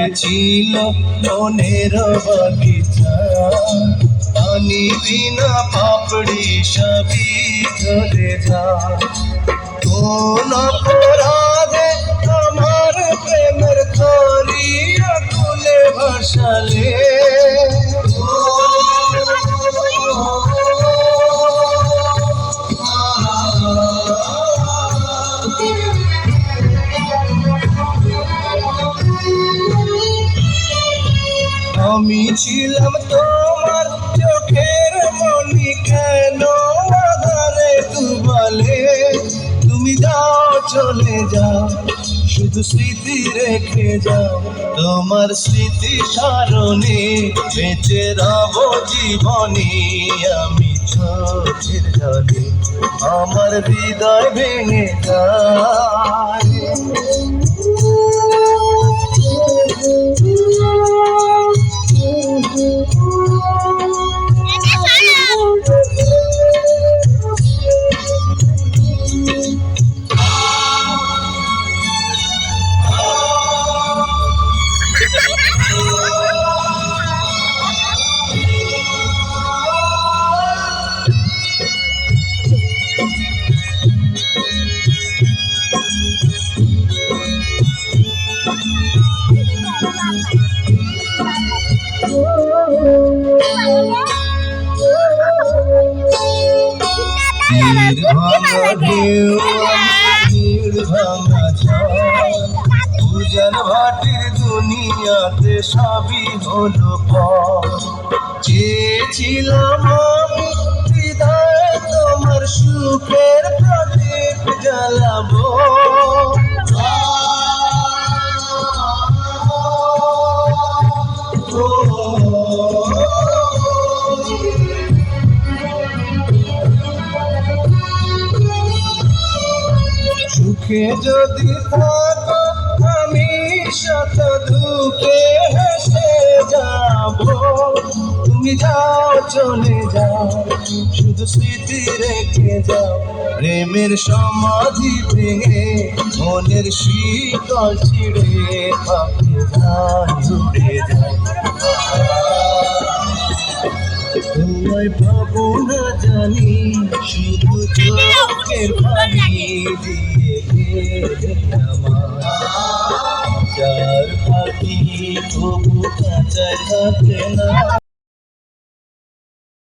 ফুটেছিল মনের বাগিচা, পানি বিনা পাপড়ি সবই ঝরে যায়। কোন অপরাধে আমার প্রেমের তরি আকুলে ভাসালে, আমি ছিলাম তোমার চোখের মনি, কেন আধারে ডুবালে? তুমি যাও চলে যাও, শুধু স্মৃতি রেখে যাও। তোমার স্মৃতি স্মরণে বেঁচে রব জীবনে। আমি চোখের জলে আমার হৃদয় ভেঙে যায়। উজান ভাটির দুনিয়াতে সবই হলো পর। চেয়েছিলাম আমি হৃদয়ে তোমার সুখের প্রদীপ জ্বালাবো, সুখে যদি থাকো আমি শত দুঃখে হেসে যাব। তুমি যাও চলে যাও, শুধু স্মৃতি রেখে যাও। প্রেমের সমাধি ভেঙে মনের শীতল ছিঁড়ে পাখি যায় উড়ে যায়। তোমায় পাবো না জানি, শুধু চোখের পানি দিয়ে গেলে আমার। যার পাখি তবু কাঁচায় থাকে না।